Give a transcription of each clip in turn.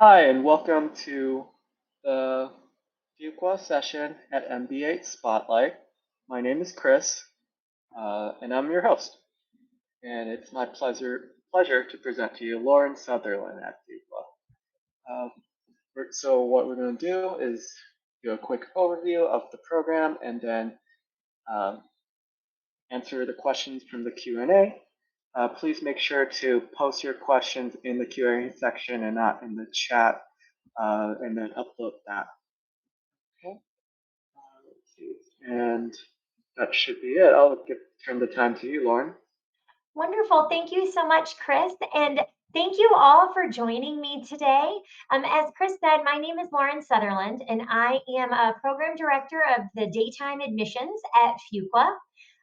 Hi, and welcome to the fuqua session at MBA Spotlight. My name is Chris, and I'm your host. And it's my pleasure to present to you Lauren Sutherland at fuqua. So what we're going to do is do a quick overview of the program, and then um, answer the questions from the Q&A. Please make sure to post your questions in the Q&A section and not in the chat, and then upload that. Okay. Let's see. And that should be it. Turn the time to you, Lauren. Wonderful. Thank you so much, Chris. And thank you all for joining me today. As Chris said, my name is Lauren Sutherland, and I am a program director of the daytime admissions at fuqua.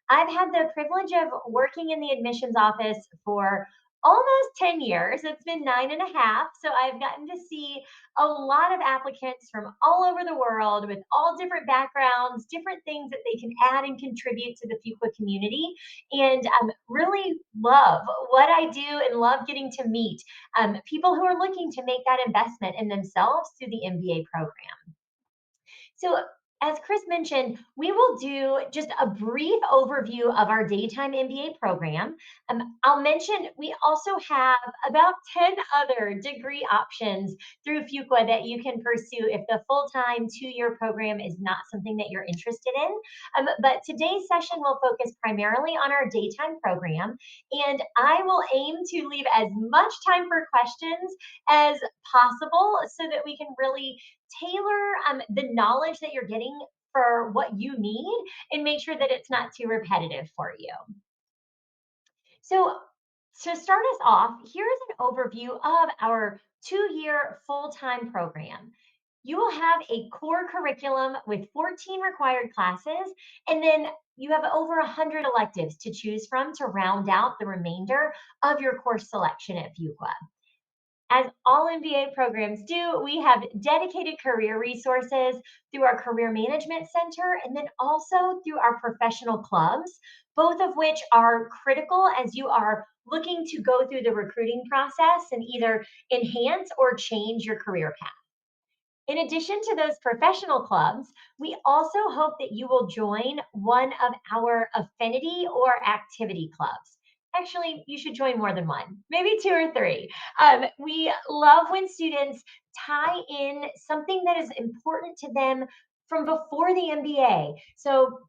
I've had the privilege of working in the admissions office for almost 10 years. It's been 9.5. So I've gotten to see a lot of applicants from all over the world with all different backgrounds, different things that they can add and contribute to the fuqua community. And really love what I do and love getting to meet people who are looking to make that investment in themselves through the MBA program. So, as Chris mentioned, we will do just a brief overview of our daytime MBA program. I'll mention we also have about 10 other degree options through fuqua that you can pursue if the full-time 2-year program is not something that you're interested in. But today's session will focus primarily on our daytime program, and I will aim to leave as much time for questions as possible so that we can really tailor the knowledge that you're getting for what you need and make sure that it's not too repetitive for you. So, to start us off, here's an overview of our 2-year full time program. You will have a core curriculum with 14 required classes, and then you have over 100 electives to choose from to round out the remainder of your course selection at fuqua. As all MBA programs do, we have dedicated career resources through our Career Management Center and then also through our professional clubs, both of which are critical as you are looking to go through the recruiting process and either enhance or change your career path. In addition to those professional clubs, we also hope that you will join one of our affinity or activity clubs. Actually, you should join more than one, maybe two or three. We love when students tie in something that is important to them from before the MBA. So,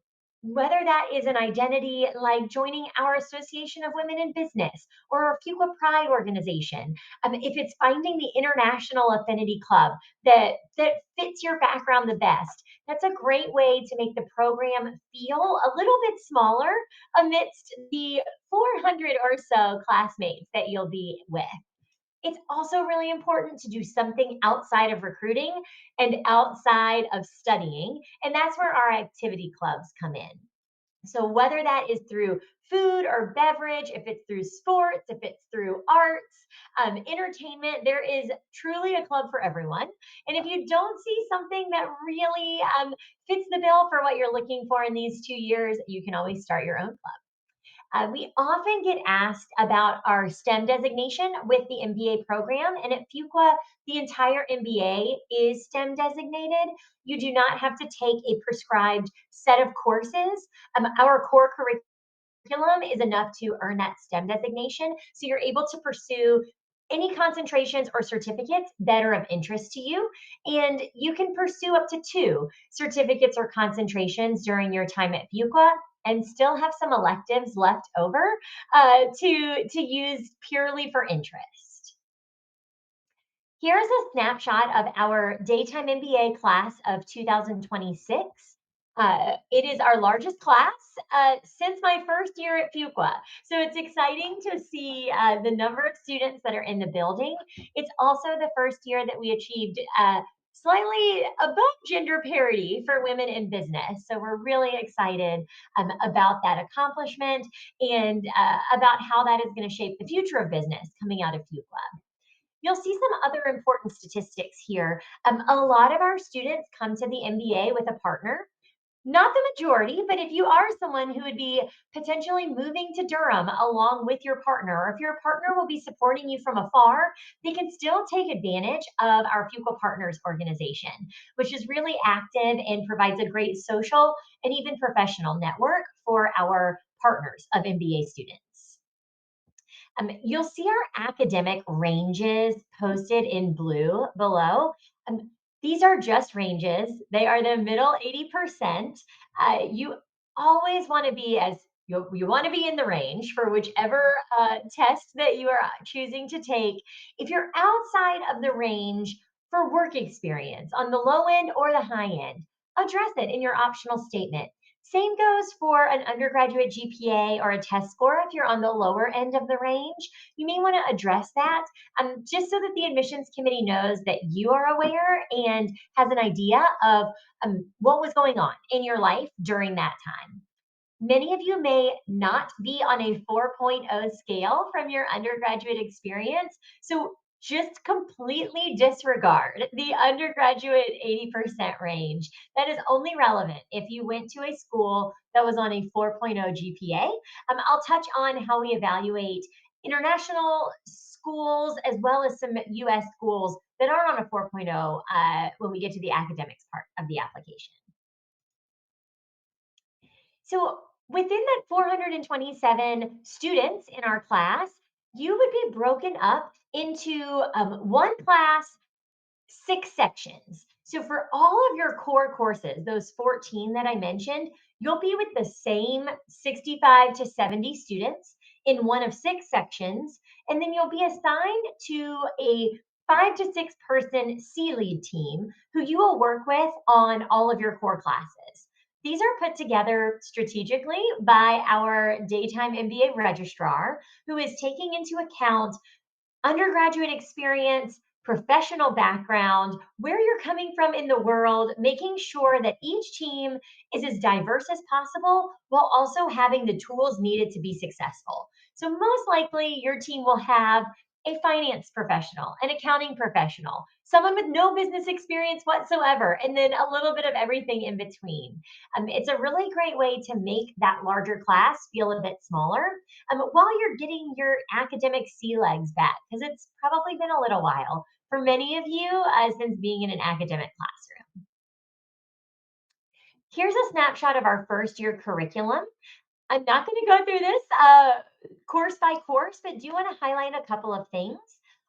whether that is an identity like joining our Association of Women in Business or our Fuqua Pride organization, if it's finding the International Affinity Club that fits your background the best. That's a great way to make the program feel a little bit smaller amidst the 400 or so classmates that you'll be with. It's also really important to do something outside of recruiting and outside of studying, and that's where our activity clubs come in. So, whether that is through food or beverage, if it's through sports, if it's through arts, entertainment, there is truly a club for everyone. And if you don't see something that really fits the bill for what you're looking for in these 2 years, you can always start your own club. We often get asked about our STEM designation with the MBA program, and at fuqua, the entire MBA is STEM designated. You do not have to take a prescribed set of courses. Our core curriculum is enough to earn that STEM designation, so you're able to pursue any concentrations or certificates that are of interest to you. And you can pursue up to two certificates or concentrations during your time at fuqua and still have some electives left over to use purely for interest. Here's a snapshot of our daytime MBA class of 2026. It is our largest class since my first year at fuqua. So it's exciting to see the number of students that are in the building. It's also the first year that we achieved slightly above gender parity for women in business. So we're really excited about that accomplishment and about how that is going to shape the future of business coming out of fuqua. You'll see some other important statistics here. A lot of our students come to the MBA with a partner. Not the majority, but if you are someone who would be potentially moving to Durham along with your partner, or if your partner will be supporting you from afar, they can still take advantage of our Fuqua Partners organization, which is really active and provides a great social and even professional network for our partners of MBA students. You'll see our academic ranges posted in blue below. These are just ranges. They are the middle 80%. You always want to be as you want to be in the range for whichever test that you are choosing to take. If you're outside of the range for work experience on the low end or the high end, address it in your optional statement. Same goes for an undergraduate GPA or a test score. If you're on the lower end of the range, you may want to address that just so that the admissions committee knows that you are aware and has an idea of what was going on in your life during that time. Many of you may not be on a 4.0 scale from your undergraduate experience. So just completely disregard the undergraduate 80% range. That is only relevant if you went to a school that was on a 4.0 GPA. I'll touch on how we evaluate international schools as well as some US schools that are on a 4.0 when we get to the academics part of the application. So within that 427 students in our class, you would be broken up into one class, 6 sections. So for all of your core courses, those 14 that I mentioned, you'll be with the same 65 to 70 students in one of 6 sections, and then you'll be assigned to a 5 to 6 person C lead team who you will work with on all of your core classes. These are put together strategically by our daytime MBA registrar, who is taking into account undergraduate experience, professional background, where you're coming from in the world, making sure that each team is as diverse as possible while also having the tools needed to be successful. So, most likely, your team will have a finance professional, an accounting professional, someone with no business experience whatsoever, and then a little bit of everything in between. It's a really great way to make that larger class feel a bit smaller while you're getting your academic sea legs back, because it's probably been a little while for many of you since being in an academic classroom. Here's a snapshot of our first year curriculum. I'm not going to go through this course by course, but do want to highlight a couple of things.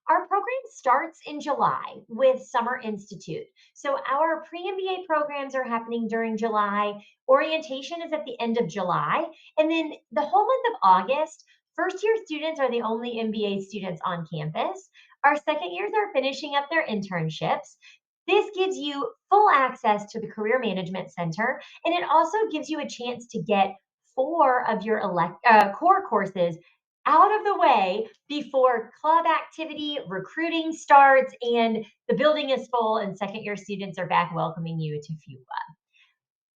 Our program starts in July with Summer Institute. So our pre-MBA programs are happening during July. Orientation is at the end of July. And then the whole month of August, first year students are the only MBA students on campus. Our second years are finishing up their internships. This gives you full access to the Career Management Center, and it also gives you a chance to get 4 of your core courses out of the way before club activity, recruiting starts, and the building is full and second year students are back welcoming you to FUA.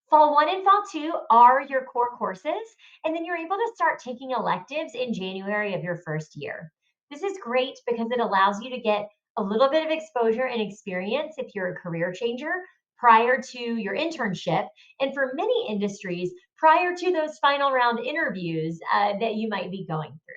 Fall 1 and Fall 2 are your core courses, and then you're able to start taking electives in January of your first year. This is great because it allows you to get a little bit of exposure and experience if you're a career changer prior to your internship, and for many industries, prior to those final round interviews that you might be going through.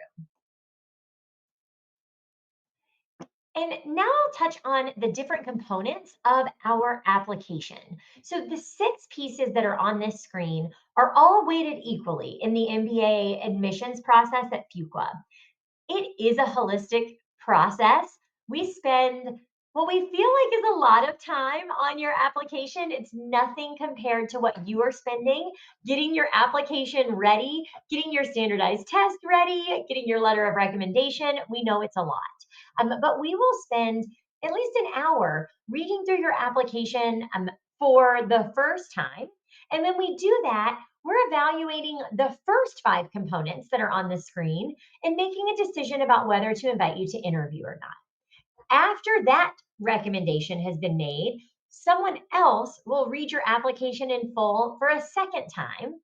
And now I'll touch on the different components of our application. So the 6 pieces that are on this screen are all weighted equally in the MBA admissions process at Fuqua. It is a holistic process. We spend what we feel like is a lot of time on your application. It's nothing compared to what you are spending getting your application ready, getting your standardized test ready, getting your letter of recommendation. We know it's a lot. But we will spend at least an hour reading through your application for the first time. And when we do that, we're evaluating the first 5 components that are on the screen and making a decision about whether to invite you to interview or not. After that recommendation has been made, someone else will read your application in full for a second time,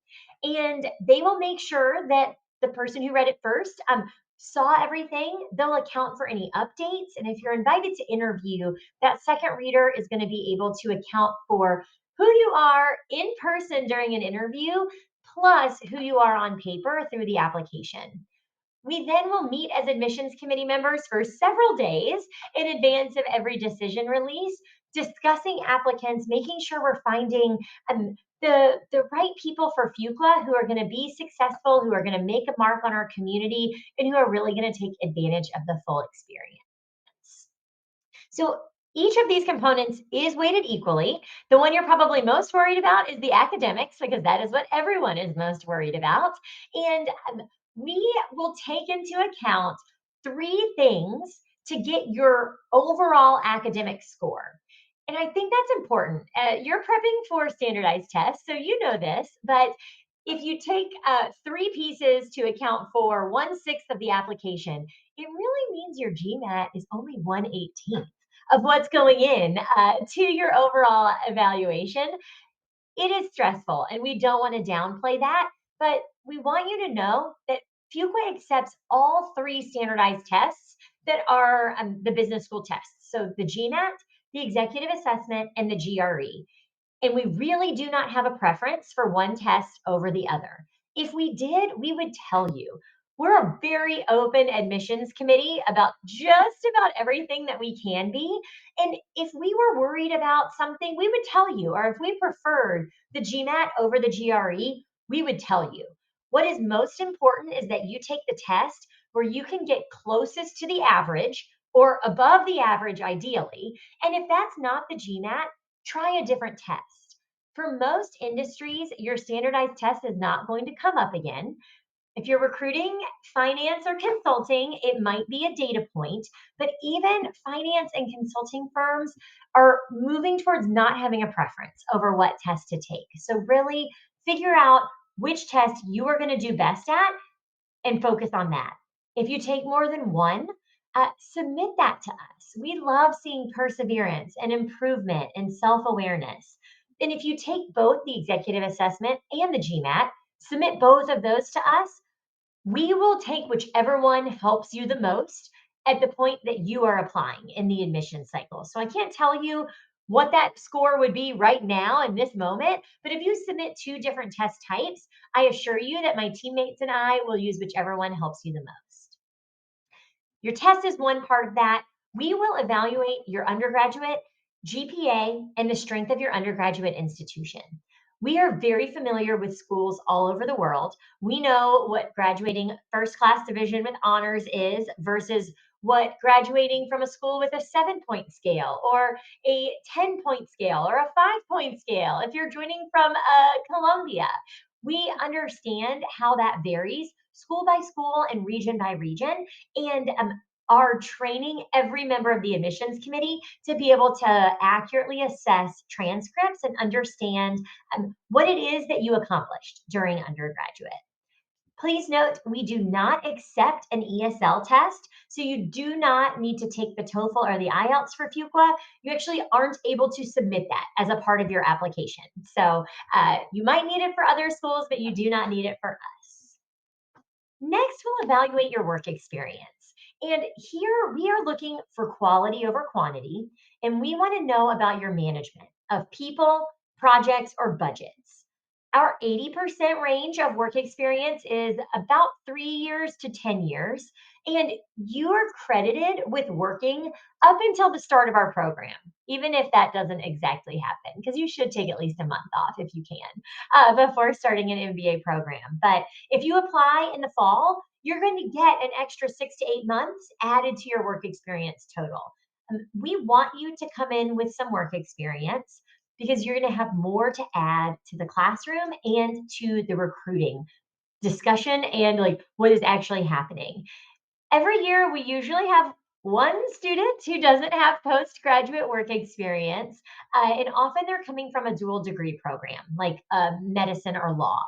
and they will make sure that the person who read it first saw everything. They'll account for any updates, and if you're invited to interview, that second reader is going to be able to account for who you are in person during an interview, plus who you are on paper through the application. We then will meet as admissions committee members for several days in advance of every decision release, discussing applicants, making sure we're finding the right people for fuqua who are going to be successful, who are going to make a mark on our community, and who are really going to take advantage of the full experience. So each of these components is weighted equally. The one you're probably most worried about is the academics, because that is what everyone is most worried about. And we will take into account three things to get your overall academic score. And I think that's important. You're prepping for standardized tests, so you know this, but if you take three pieces to account for 1/6 of the application, it really means your GMAT is only 1/18 of what's going in to your overall evaluation. It is stressful, and we don't want to downplay that, but we want you to know that fuqua accepts all three standardized tests that are the business school tests. So the GMAT, the executive assessment, and the GRE. And we really do not have a preference for one test over the other. If we did, we would tell you. We're a very open admissions committee about just about everything that we can be. And if we were worried about something, we would tell you. Or if we preferred the GMAT over the GRE, we would tell you. What is most important is that you take the test where you can get closest to the average or above the average, ideally. And if that's not the GMAT, try a different test. For most industries, your standardized test is not going to come up again. If you're recruiting, finance, or consulting, it might be a data point, but even finance and consulting firms are moving towards not having a preference over what test to take. So, really figure out which test you are going to do best at and focus on that. If you take more than one, submit that to us. We love seeing perseverance and improvement and self awareness. And if you take both the executive assessment and the GMAT, submit both of those to us. We will take whichever one helps you the most at the point that you are applying in the admission cycle. So I can't tell you what that score would be right now in this moment, but if you submit two different test types, I assure you that my teammates and I will use whichever one helps you the most. Your test is one part of that. We will evaluate your undergraduate GPA and the strength of your undergraduate institution. We are very familiar with schools all over the world. We know what graduating first class division with honors is versus what graduating from a school with a 7 point scale or a 10 point scale or a 5 point scale. If you're joining from Columbia, we understand how that varies school by school and region by region. And are training every member of the admissions committee to be able to accurately assess transcripts and understand what it is that you accomplished during undergraduate. Please note, we do not accept an ESL test, so you do not need to take the TOEFL or the IELTS for fuqua. You actually aren't able to submit that as a part of your application. So you might need it for other schools, but you do not need it for us. Next, we'll evaluate your work experience. And here we are looking for quality over quantity, and we want to know about your management of people, projects, or budgets. Our 80% range of work experience is about 3 years to 10 years, and you are credited with working up until the start of our program, even if that doesn't exactly happen, because you should take at least a month off if you can before starting an MBA program. But if you apply in the fall, you're going to get an extra 6 to 8 months added to your work experience total. We want you to come in with some work experience because you're going to have more to add to the classroom and to the recruiting discussion and like what is actually happening. Every year, we usually have one student who doesn't have postgraduate work experience, and often they're coming from a dual degree program like medicine or law.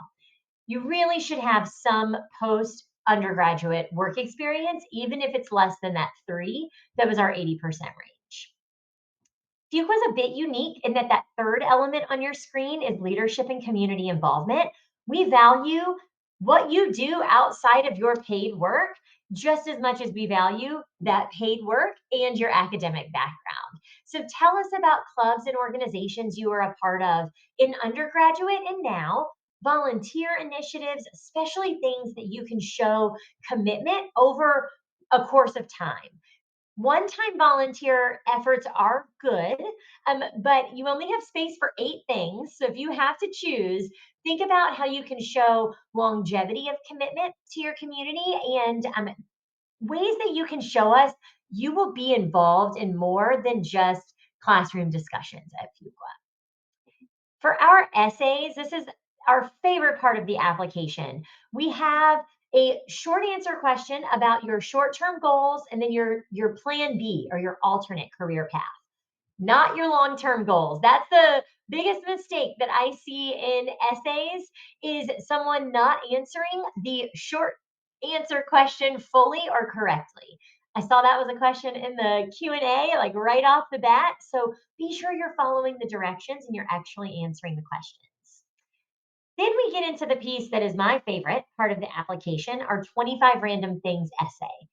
You really should have some post undergraduate work experience, even if it's less than that three that was our 80% range. Fuqua is a bit unique in that that third element on your screen is leadership and community involvement. We value what you do outside of your paid work just as much as we value that paid work and your academic background. So tell us about clubs and organizations you are a part of in undergraduate and now, volunteer initiatives, especially things that you can show commitment over a course of time. One time volunteer efforts are good, but you only have space for 8 things. So if you have to choose, think about how you can show longevity of commitment to your community and ways that you can show us you will be involved in more than just classroom discussions at fuqua. For our essays, this is our favorite part of the application. We have a short answer question about your short-term goals and then your plan B or your alternate career path, not your long-term goals. That's the biggest mistake that I see in essays is someone not answering the short answer question fully or correctly. I saw that was a question in the Q&A like right off the bat, so be sure you're following the directions and you're actually answering the questions. Then we get into the piece that is my favorite part of the application, our 25 random things essay.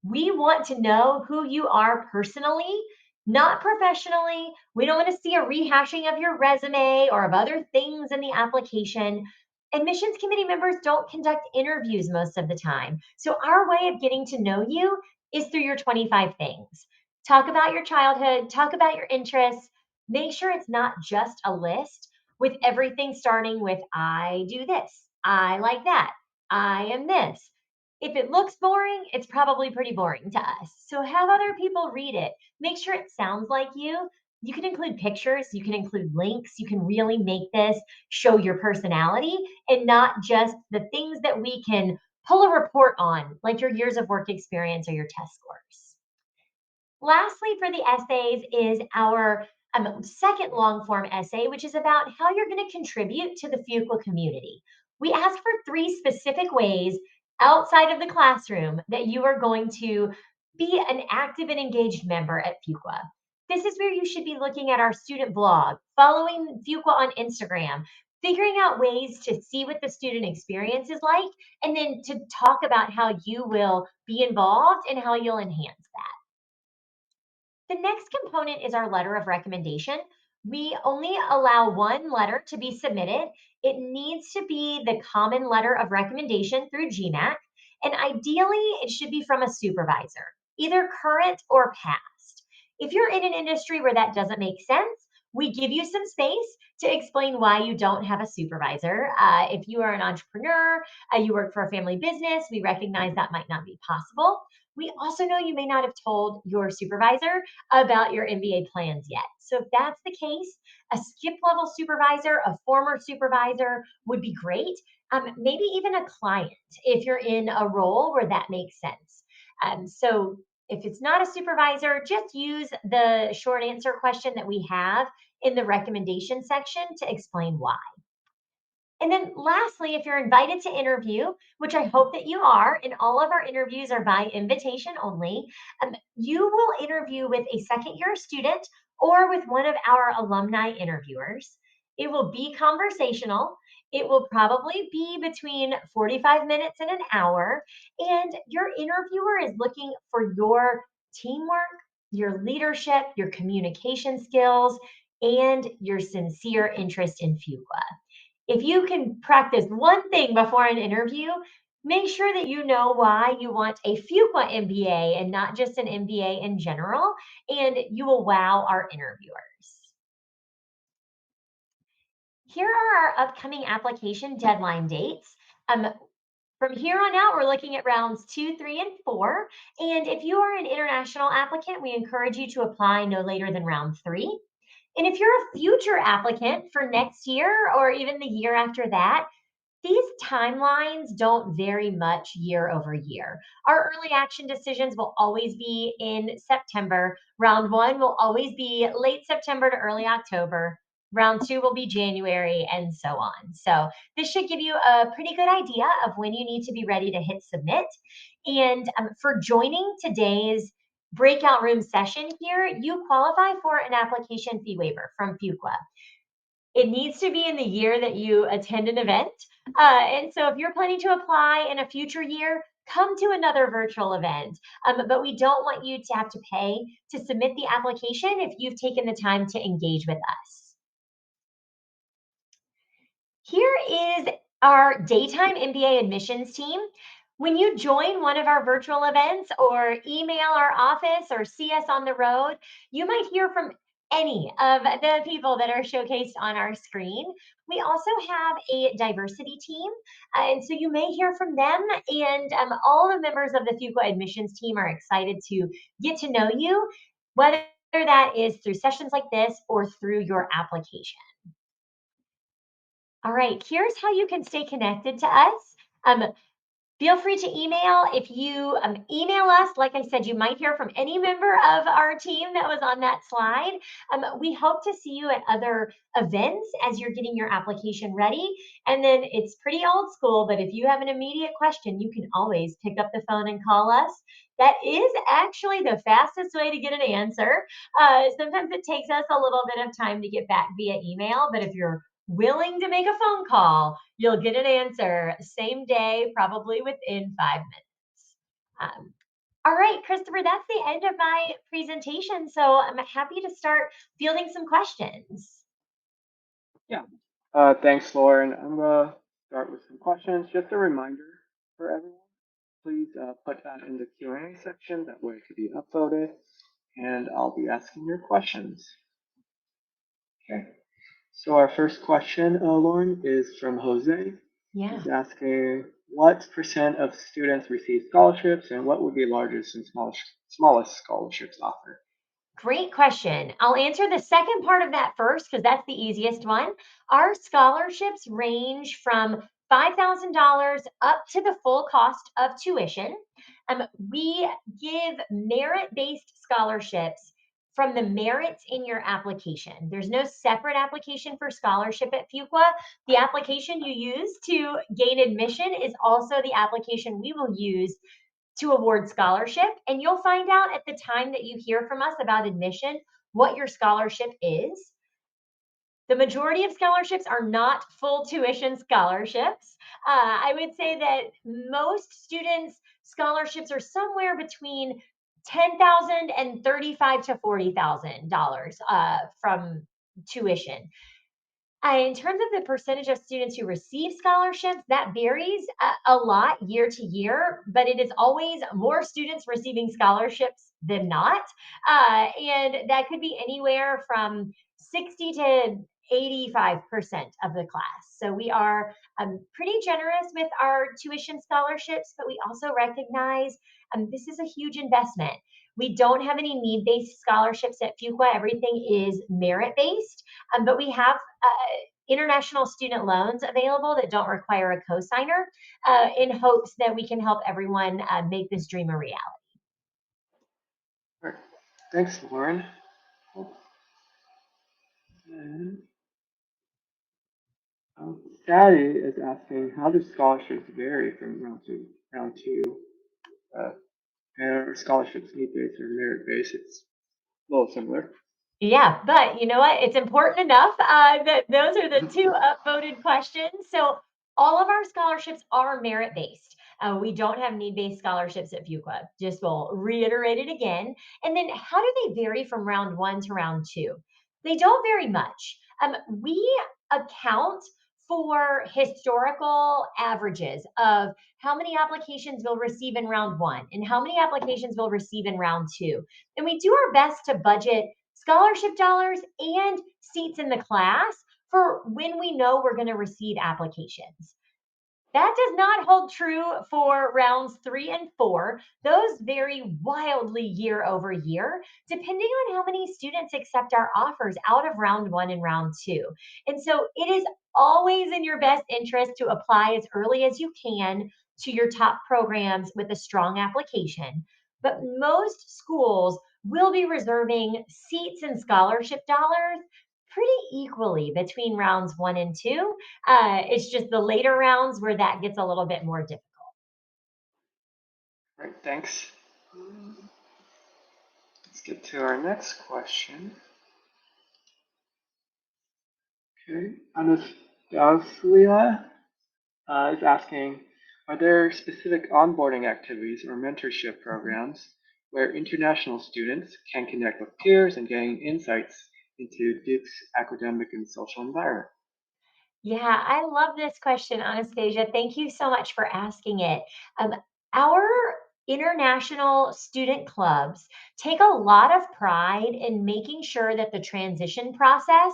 We want to know who you are personally, not professionally. We don't want to see a rehashing of your resume or of other things in the application. Admissions committee members don't conduct interviews most of the time. So, our way of getting to know you is through your 25 things. Talk about your childhood, talk about your interests. Make sure it's not just a list with everything starting with I do this, I like that, I am this. If it looks boring, it's probably pretty boring to us. So have other people read it. Make sure it sounds like you. You can include pictures, you can include links, you can really make this show your personality and not just the things that we can pull a report on, like your years of work experience or your test scores. Lastly, for the essays is our second long form essay, which is about how you're going to contribute to the fuqua community. We ask for 3 specific ways outside of the classroom that you are going to be an active and engaged member at fuqua. This is where you should be looking at our student blog, following fuqua on Instagram, figuring out ways to see what the student experience is like, and then to talk about how you will be involved and how you'll enhance that. The next component is our letter of recommendation. We only allow one letter to be submitted. It needs to be the common letter of recommendation through GMAC, and ideally, it should be from a supervisor, either current or past. If you're in an industry where that doesn't make sense, we give you some space to explain why you don't have a supervisor. If you are an entrepreneur, you work for a family business, we recognize that might not be possible. We also know you may not have told your supervisor about your MBA plans yet. So if that's the case, a skip level supervisor, a former supervisor would be great. Maybe even a client if you're in a role where that makes sense. So if it's not a supervisor, just use the short answer question that we have in the recommendation section to explain why. And then lastly, if you're invited to interview, which I hope that you are, and all of our interviews are by invitation only, you will interview with a second year student or with one of our alumni interviewers. It will be conversational. It will probably be between 45 minutes and an hour. And your interviewer is looking for your teamwork, your leadership, your communication skills, and your sincere interest in fuqua. If you can practice one thing before an interview, make sure that you know why you want a fuqua MBA and not just an MBA in general, and you will wow our interviewers. Here are our upcoming application deadline dates. From here on out, we're looking at rounds 2, 3, and 4. And if you are an international applicant, we encourage you to apply no later than round 3. And if you're a future applicant for next year or even the year after that, these timelines don't vary much year over year. Our early action decisions will always be in September. Round 1 will always be late September to early October. Round 2 will be January, and so on. So, this should give you a pretty good idea of when you need to be ready to hit submit. And for joining today's breakout room session here, you qualify for an application fee waiver from fuqua. It needs to be in the year that you attend an event. And so if you're planning to apply in a future year, come to another virtual event. But we don't want you to have to pay to submit the application if you've taken the time to engage with us. Here is our daytime MBA admissions team. When you join one of our virtual events or email our office or see us on the road, you might hear from any of the people that are showcased on our screen. We also have a diversity team, and so you may hear from them. And all the members of the fuqua admissions team are excited to get to know you, whether that is through sessions like this or through your application. All right, here's how you can stay connected to us. Feel free to email. If you email us, like I said, you might hear from any member of our team that was on that slide. We hope to see you at other events as you're getting your application ready. And then it's pretty old school, but if you have an immediate question, you can always pick up the phone and call us. That is actually the fastest way to get an answer. Sometimes it takes us a little bit of time to get back via email, but if you're willing to make a phone call, you'll get an answer same day, probably within 5 minutes. All right, Christopher, that's the end of my presentation. So I'm happy to start fielding some questions. Yeah. Thanks, Lauren. I'm going to start with some questions. Just a reminder for everyone, please put that in the Q&A section. That way it could be upvoted, and I'll be asking your questions. Okay. So our first question, Lauren, is from Jose. Yeah. He's asking, what percent of students receive scholarships, and what would be largest and smallest scholarships offered? Great question. I'll answer the second part of that first because that's the easiest one. Our scholarships range from $5,000 up to the full cost of tuition. We give merit based scholarships from the merits in your application. There's no separate application for scholarship at fuqua. The application you use to gain admission is also the application we will use to award scholarship. And you'll find out at the time that you hear from us about admission what your scholarship is. The majority of scholarships are not full tuition scholarships. I would say that most students' scholarships are somewhere between $10,000 and $35,000 to $40,000 from tuition. In terms of the percentage of students who receive scholarships, that varies a lot year to year, but it is always more students receiving scholarships than not. And that could be anywhere from 60 to 85% of the class. So we are pretty generous with our tuition scholarships, but we also recognize this is a huge investment. We don't have any need based scholarships at fuqua, everything is merit based. But we have international student loans available that don't require a cosigner in hopes that we can help everyone make this dream a reality. All right. Thanks, Lauren. And Daddy is asking, how do scholarships vary from round to round two? Uh, and are scholarships need-based or merit-based? It's a little similar. Yeah, but you know what? It's important enough that those are the two upvoted questions. So all of our scholarships are merit based. We don't have need based scholarships at fuqua. Just will reiterate it again. And then how do they vary from round one to round two? They don't very much. We account for historical averages of how many applications we'll receive in round one and how many applications we'll receive in round two. And we do our best to budget scholarship dollars and seats in the class for when we know we're going to receive applications. That does not hold true for rounds 3 and 4. Those vary wildly year over year, depending on how many students accept our offers out of round one and round two. And so it is always in your best interest to apply as early as you can to your top programs with a strong application. But most schools will be reserving seats and scholarship dollars pretty equally between rounds 1 and 2. It's just the later rounds where that gets a little bit more difficult. All right, thanks. Let's get to our next question. Okay, Anastasia is asking, Are there specific onboarding activities or mentorship programs where international students can connect with peers and gain insights into Duke's academic and social environment? Yeah, I love this question, Anastasia. Thank you so much for asking it. Um, our international student clubs take a lot of pride in making sure that the transition process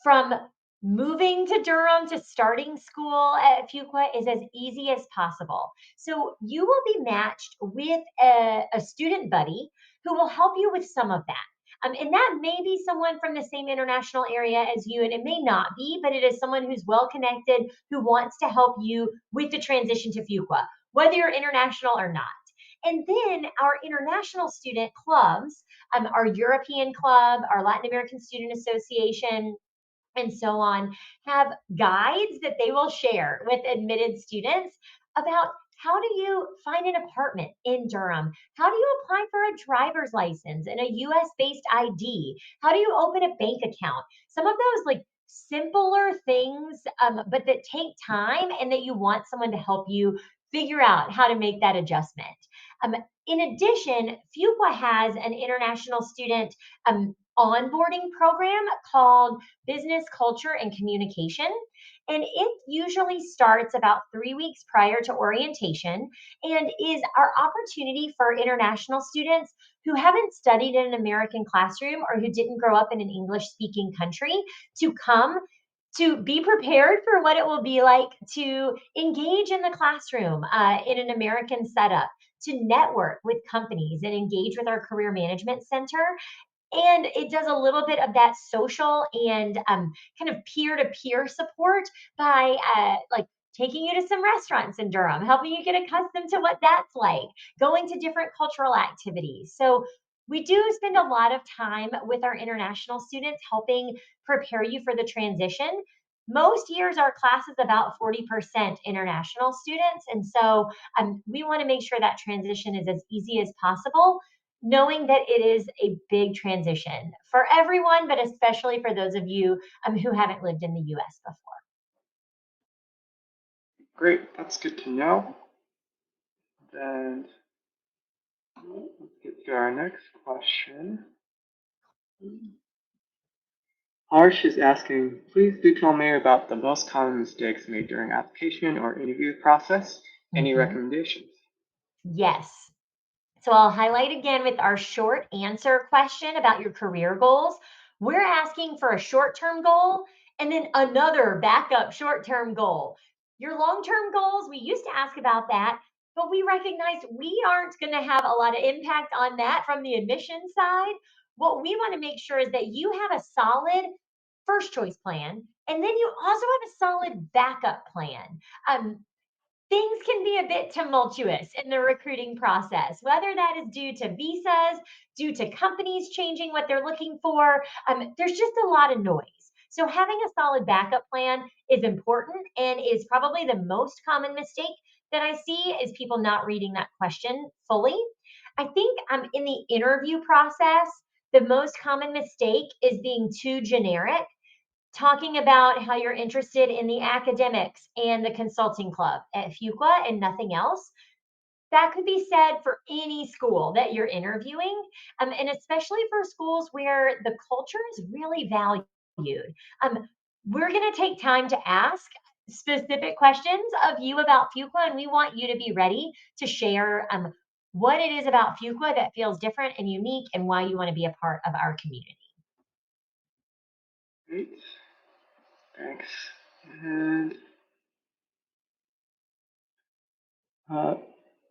from moving to Durham to starting school at Fuqua is as easy as possible. So you will be matched with a student buddy who will help you with some of that. And that may be someone from the same international area as you, and it may not be, but it is someone who's well connected who wants to help you with the transition to Fuqua, whether you're international or not. And then our international student clubs, our European Club, our Latin American Student Association, and so on, have guides that they will share with admitted students about how do you find an apartment in Durham? How do you apply for a driver's license and a US based ID? How do you open a bank account? Some of those like simpler things, but that take time and that you want someone to help you figure out how to make that adjustment. Um, in addition, Fuqua has an international student onboarding program called Business Culture and Communication. And it usually starts about 3 weeks prior to orientation and is our opportunity for international students who haven't studied in an American classroom or who didn't grow up in an English speaking country to come to be prepared for what it will be like to engage in the classroom in an American setup, to network with companies and engage with our career management center, and it does a little bit of that social and kind of peer-to-peer support by like taking you to some restaurants in Durham, helping you get accustomed to what that's like, going to different cultural activities. So we do spend a lot of time with our international students helping prepare you for the transition. Most years our class is about 40% international students, and so we want to make sure that transition is as easy as possible, knowing that it is a big transition for everyone, but especially for those of you who haven't lived in the US before. Great, that's good to know. Then let's get to our next question. Harsh is asking, please do tell me about the most common mistakes made during application or interview process. Any Mhm. recommendations? Yes. So I'll highlight again with our short answer question about your career goals. We're asking for a short term goal and then another backup short term goal. Your long term goals, we used to ask about that, but we recognized we aren't going to have a lot of impact on that from the admission side. What we want to make sure is that you have a solid first choice plan, and then you also have a solid backup plan. Um, Things can be a bit tumultuous in the recruiting process, whether that is due to visas, due to companies changing what they're looking for. There's just a lot of noise. So, having a solid backup plan is important and is probably the most common mistake that I see is people not reading that question fully. I think in the interview process, the most common mistake is being too generic, talking about how you're interested in the academics and the consulting club at Fuqua and nothing else. That could be said for any school that you're interviewing, and especially for schools where the culture is really valued. Um, we're going to take time to ask specific questions of you about Fuqua, and we want you to be ready to share what it is about Fuqua that feels different and unique and why you want to be a part of our community. Great, thanks. And uh,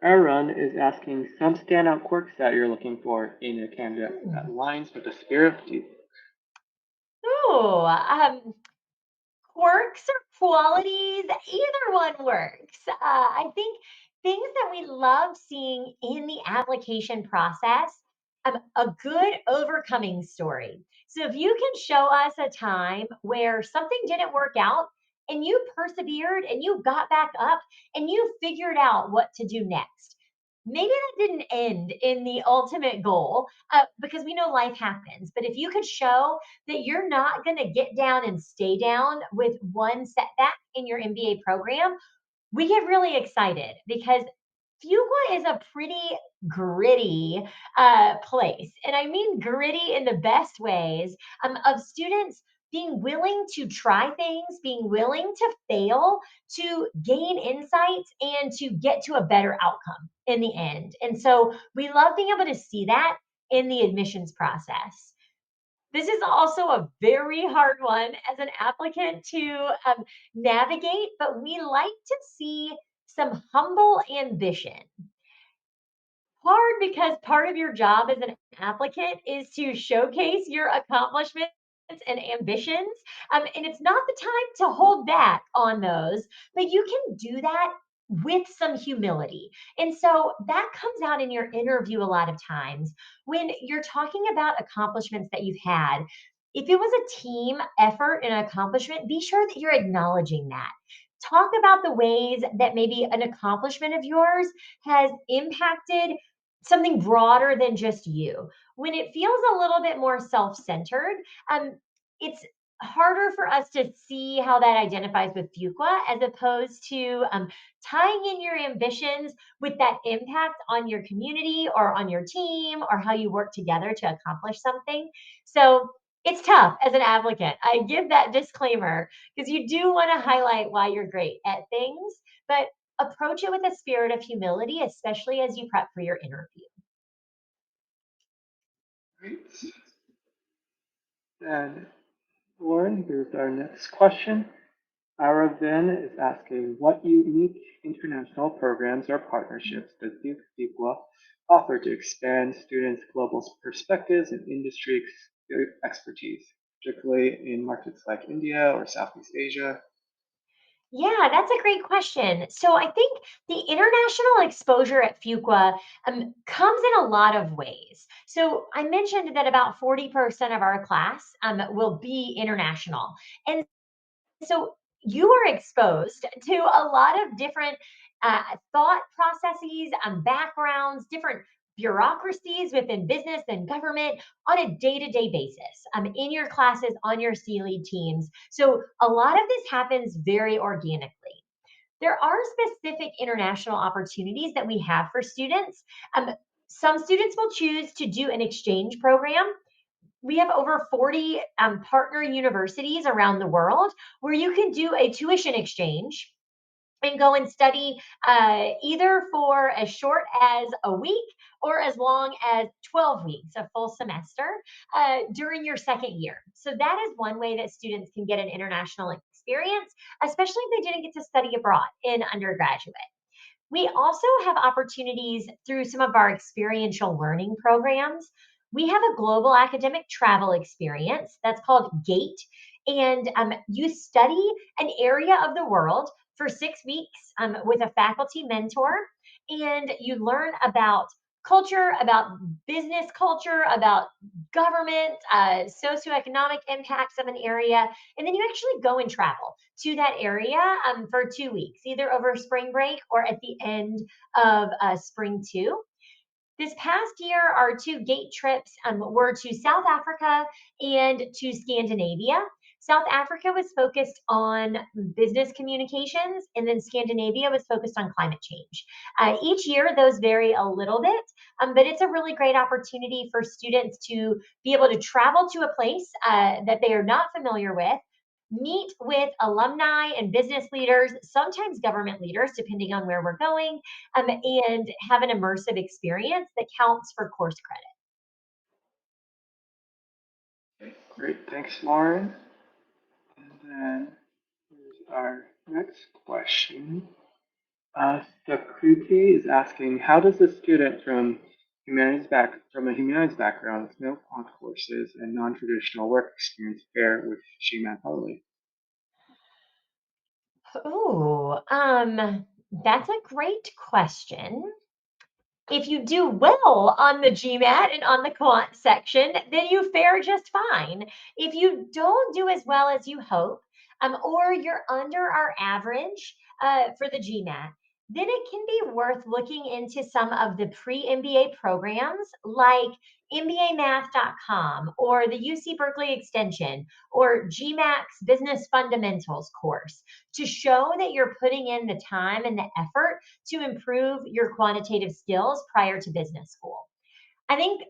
Aaron is asking some standout quirks that you're looking for in a candidate that Hmm. aligns with the spirit of Duke. Ooh, quirks or qualities, either one works. I think things that we love seeing in the application process, a good overcoming story. So if you can show us a time where something didn't work out and you persevered and you got back up and you figured out what to do next. Maybe that didn't end in the ultimate goal because we know life happens. But if you could show that you're not going to get down and stay down with one setback in your MBA program, we get really excited because fuqua is a pretty gritty place. And I mean gritty in the best ways, of students being willing to try things, being willing to fail, to gain insights, and to get to a better outcome in the end. And so we love being able to see that in the admissions process. This is also a very hard one as an applicant to navigate, but we like to see some humble ambition. Hard because part of your job as an applicant is to showcase your accomplishments and ambitions. And it's not the time to hold back on those, but you can do that with some humility. And so that comes out in your interview a lot of times when you're talking about accomplishments that you've had. If it was a team effort and an accomplishment, be sure that you're acknowledging that. Talk about the ways that maybe an accomplishment of yours has impacted something broader than just you. When it feels a little bit more self-centered, it's harder for us to see how that identifies with fuqua as opposed to tying in your ambitions with that impact on your community or on your team or how you work together to accomplish something. So it's tough as an applicant. I give that disclaimer because you do want to highlight why you're great at things, but approach it with a spirit of humility, especially as you prep for your interview. Great. Then, Lauren, here's our next question. Aravind is asking, what unique international programs or partnerships does Duke Fuqua offer to expand students' global perspectives and industry expertise, particularly in markets like India or Southeast Asia? Yeah, that's a great question. So I think the international exposure at Fuqua comes in a lot of ways. So I mentioned that about 40% of our class will be international. And so you are exposed to a lot of different thought processes, backgrounds, different bureaucracies within business and government on a day-to-day basis, in your classes, on your C-lead teams. So a lot of this happens very organically. There are specific international opportunities that we have for students. Some students will choose to do an exchange program. We have over 40 partner universities around the world where you can do a tuition exchange and go and study either for as short as a week or as long as 12 weeks, a full semester, during your second year. So that is one way that students can get an international experience, especially if they didn't get to study abroad in undergraduate. We also have opportunities through some of our experiential learning programs. We have a global academic travel experience that's called GATE, and you study an area of the world for 6 weeks with a faculty mentor, and you learn about culture, about business culture, about government, socioeconomic impacts of an area, and then you actually go and travel to that area for 2 weeks, either over spring break or at the end of spring too. This past year, our two gate trips were to South Africa and to Scandinavia. South Africa was focused on business communications, and then Scandinavia was focused on climate change. Each year, those vary a little bit, but it's a really great opportunity for students to be able to travel to a place that they are not familiar with, meet with alumni and business leaders, sometimes government leaders, depending on where we're going, and have an immersive experience that counts for course credit. Okay, great. Thanks, Lauren. And then here's our next question. Sakruti is asking, how does a student from a humanities background with no quant courses and non-traditional work experience fare with GMAT only? Oh, that's a great question. If you do well on the GMAT and on the quant section, then you fare just fine. If you don't do as well as you hope, or you're under our average for the GMAT, then it can be worth looking into some of the pre MBA programs like MBAmath.com or the UC Berkeley Extension or GMAC's Business Fundamentals course to show that you're putting in the time and the effort to improve your quantitative skills prior to business school. I think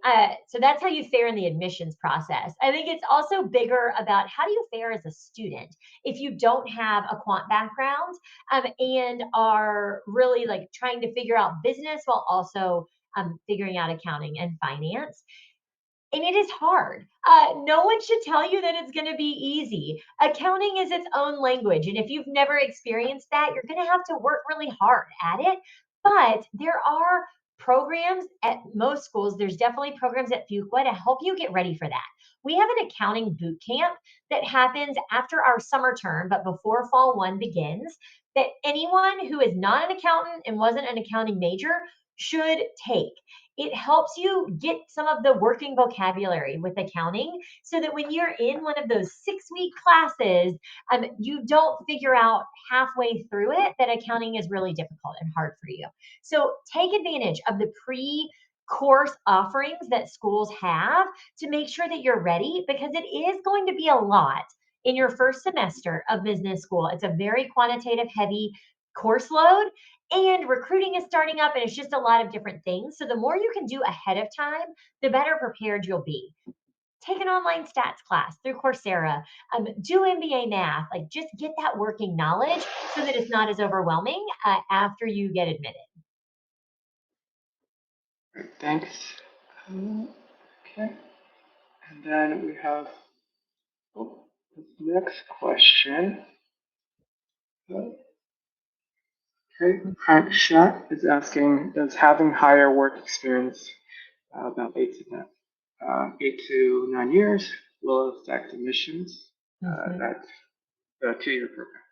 so. That's how you fare in the admissions process. I think it's also bigger about how do you fare as a student if you don't have a quant background and are really like trying to figure out business while also figuring out accounting and finance. And it is hard. No one should tell you that it's going to be easy. Accounting is its own language. And if you've never experienced that, you're going to have to work really hard at it. But there are programs at most schools. There's definitely programs at fuqua to help you get ready for that. We have an accounting boot camp that happens after our summer term, but before fall one begins, that anyone who is not an accountant and wasn't an accounting major should take. It helps you get some of the working vocabulary with accounting so that when you're in one of those 6 week classes, you don't figure out halfway through it that accounting is really difficult and hard for you. So take advantage of the course offerings that schools have to make sure that you're ready because it is going to be a lot in your first semester of business school. It's a very quantitative heavy course load and recruiting is starting up and it's just a lot of different things. So the more you can do ahead of time, the better prepared you'll be. Take an online stats class through Coursera, do MBA math, like just get that working knowledge so that it's not as overwhelming after you get admitted. Great, thanks. Okay, and then we have this next question. Okay, Frank Shat is asking, does having higher work experience, about 8 to 9 years, will affect admissions Mhm. at the 2 year program?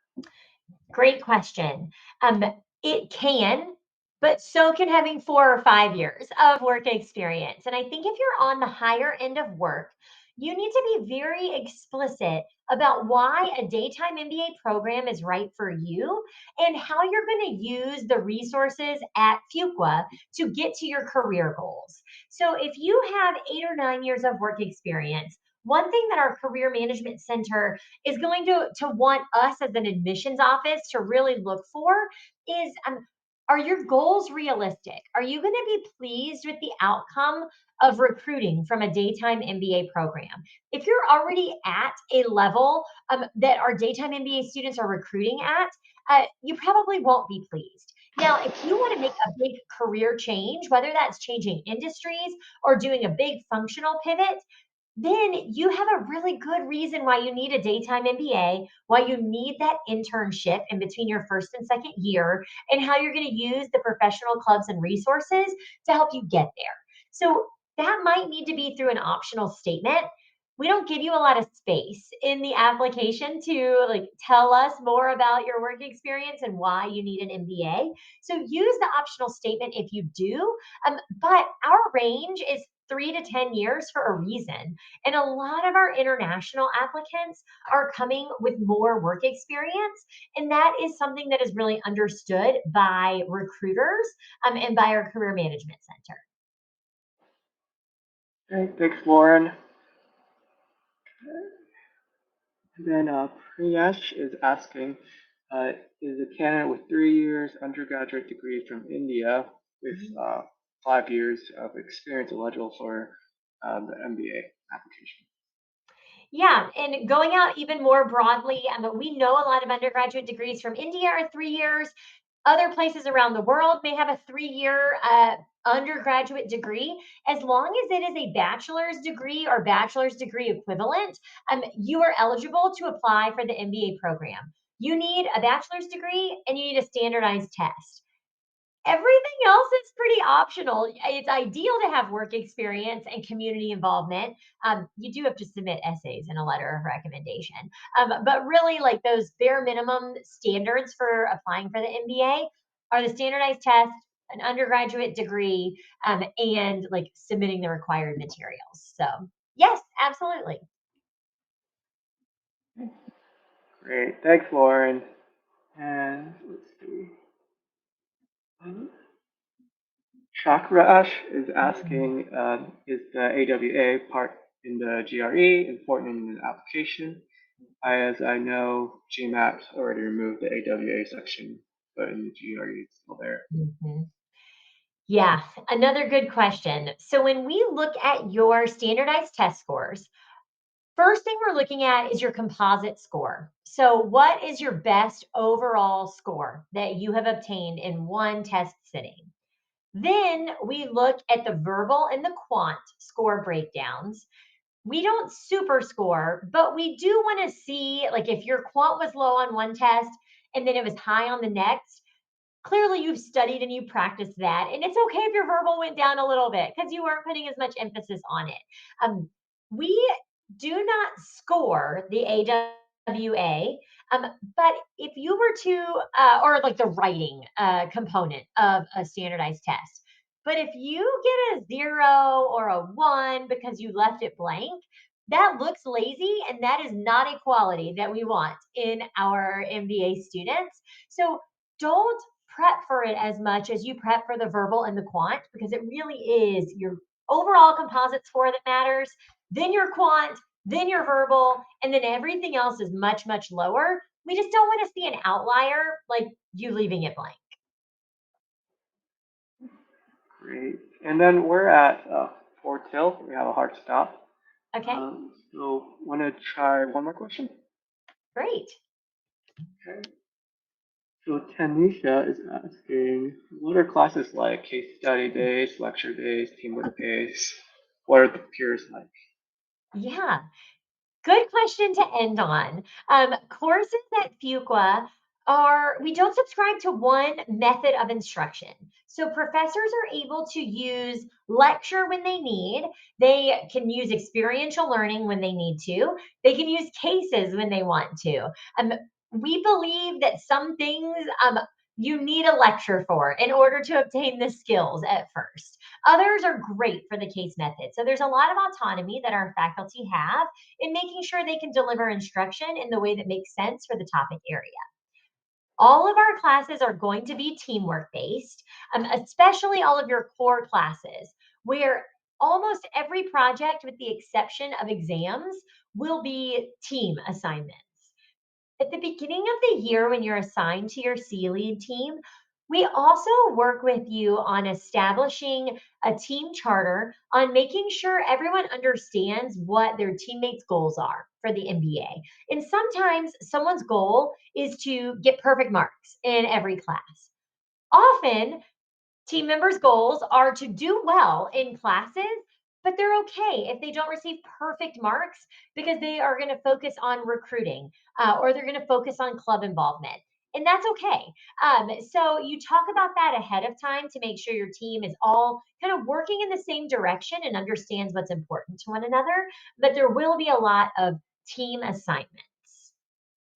Great question. Um, it can, but so can having 4 or 5 years of work experience. And I think if you're on the higher end of work, you need to be very explicit about why a daytime MBA program is right for you and how you're going to use the resources at fuqua to get to your career goals. So if you have 8 or 9 years of work experience, one thing that our career management center is going to want us as an admissions office to really look for is are your goals realistic? Are you going to be pleased with the outcome of recruiting from a daytime MBA program? If you're already at a level that our daytime MBA students are recruiting at, you probably won't be pleased. Now, if you want to make a big career change, whether that's changing industries or doing a big functional pivot, then you have a really good reason why you need a daytime MBA, why you need that internship in between your first and second year, and how you're going to use the professional clubs and resources to help you get there. So that might need to be through an optional statement. We don't give you a lot of space in the application to like tell us more about your work experience and why you need an MBA. So use the optional statement if you do. But our range is 3 to 10 years for a reason. And a lot of our international applicants are coming with more work experience. And that is something that is really understood by recruiters and by our career management center. Okay, thanks, Lauren. And then Priyesh is asking, is a candidate with 3 years undergraduate degree from India with Mhm. 5 years of experience eligible for the MBA application? Yeah, and going out even more broadly, we know a lot of undergraduate degrees from India are 3 years. Other places around the world may have a 3 year undergraduate degree. As long as it is a bachelor's degree or bachelor's degree equivalent, you are eligible to apply for the MBA program. You need a bachelor's degree and you need a standardized test. Everything else is pretty optional. It's ideal to have work experience and community involvement. You do have to submit essays and a letter of recommendation. But really, like those bare minimum standards for applying for the MBA are the standardized test, an undergraduate degree, and like submitting the required materials. So, yes, absolutely. Great, thanks, Lauren. And let's see. Track Rash is Mhm. asking, is the AWA part in the GRE important in the application? As I know, GMAT already removed the AWA section, but in the GRE it's still there. Mhm. Yeah, another good question. So when we look at your standardized test scores, first thing we're looking at is your composite score. So what is your best overall score that you have obtained in one test sitting? Then we look at the verbal and the quant score breakdowns. We don't super score, but we do want to see like if your quant was low on one test and then it was high on the next, clearly you've studied and you practiced that. And it's okay if your verbal went down a little bit because you weren't putting as much emphasis on it. Um, we do not score the AWA, but if you were to, or like the writing component of a standardized test, but if you get a 0 or a 1 because you left it blank, that looks lazy and that is not a quality that we want in our MBA students. So don't prep for it as much as you prep for the verbal and the quant because it really is your overall composite score that matters, then your quant, then your verbal, and then everything else is much, much lower. We just don't want to see an outlier like you leaving it blank. Great. And then we're at Fort Hill. We have a hard stop. Okay, So want to try one more question? great. Okay. So Tanisha is asking, what are classes like? Case study days, lecture days, teamwork days? What are the peers like? Yeah. Good question to end on. Courses at fuqua are, we don't subscribe to one method of instruction. So professors are able to use lecture when they need. They can use experiential learning when they need to. They can use cases when they want to. Um, we believe that some things you need a lecture for in order to obtain the skills at first. Others are great for the case method. So there's a lot of autonomy that our faculty have in making sure they can deliver instruction in the way that makes sense for the topic area. All of our classes are going to be teamwork based, especially all of your core classes, where almost every project, with the exception of exams, will be team assignments. At the beginning of the year, when you're assigned to your C lead team, we also work with you on establishing a team charter on making sure everyone understands what their teammates' goals are for the MBA. And sometimes someone's goal is to get perfect marks in every class. Often, team members' goals are to do well in classes, but they're okay if they don't receive perfect marks because they are going to focus on recruiting or they're going to focus on club involvement. And that's okay. So you talk about that ahead of time to make sure your team is all kind of working in the same direction and understands what's important to one another. But there will be a lot of team assignments.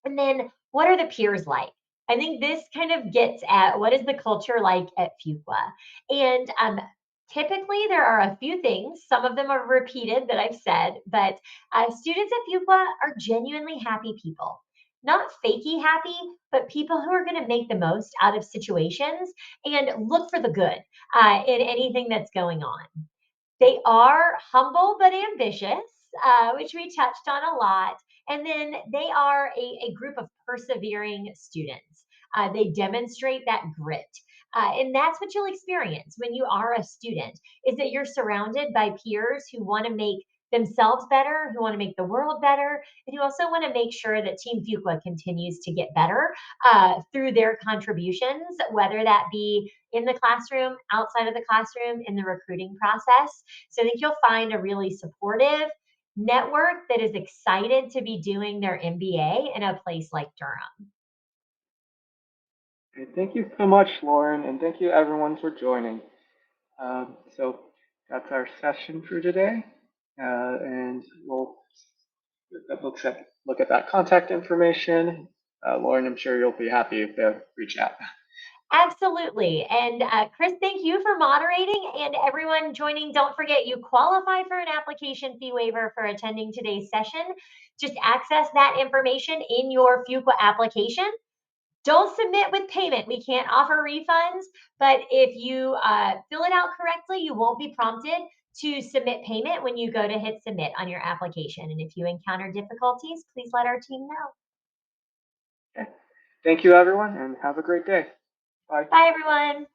And then what are the peers like? I think this kind of gets at what is the culture like at fuqua. And typically there are a few things, some of them are repeated that I've said, but students at fuqua are genuinely happy people. Not fakey happy, but people who are going to make the most out of situations and look for the good in anything that's going on. They are humble but ambitious, which we touched on a lot. And then they are a group of persevering students. They demonstrate that grit. And that's what you'll experience when you are a student, is that you're surrounded by peers who want to make themselves better, who want to make the world better, and who also want to make sure that Team Fuqua continues to get better through their contributions, whether that be in the classroom, outside of the classroom, in the recruiting process. So I think you'll find a really supportive network that is excited to be doing their MBA in a place like Durham. Okay, thank you so much, Lauren, and thank you everyone for joining. So that's our session for today, and we'll look at that contact information. Lauren, I'm sure you'll be happy if they reach out. Absolutely. And Chris, thank you for moderating and everyone joining. Don't forget, you qualify for an application fee waiver for attending today's session. Just access that information in your fuqua application. Don't submit with payment. We can't offer refunds, but if you fill it out correctly, you won't be prompted to submit payment when you go to hit submit on your application. And if you encounter difficulties, please let our team know. Okay. Thank you, everyone, and have a great day. Bye. Bye, everyone.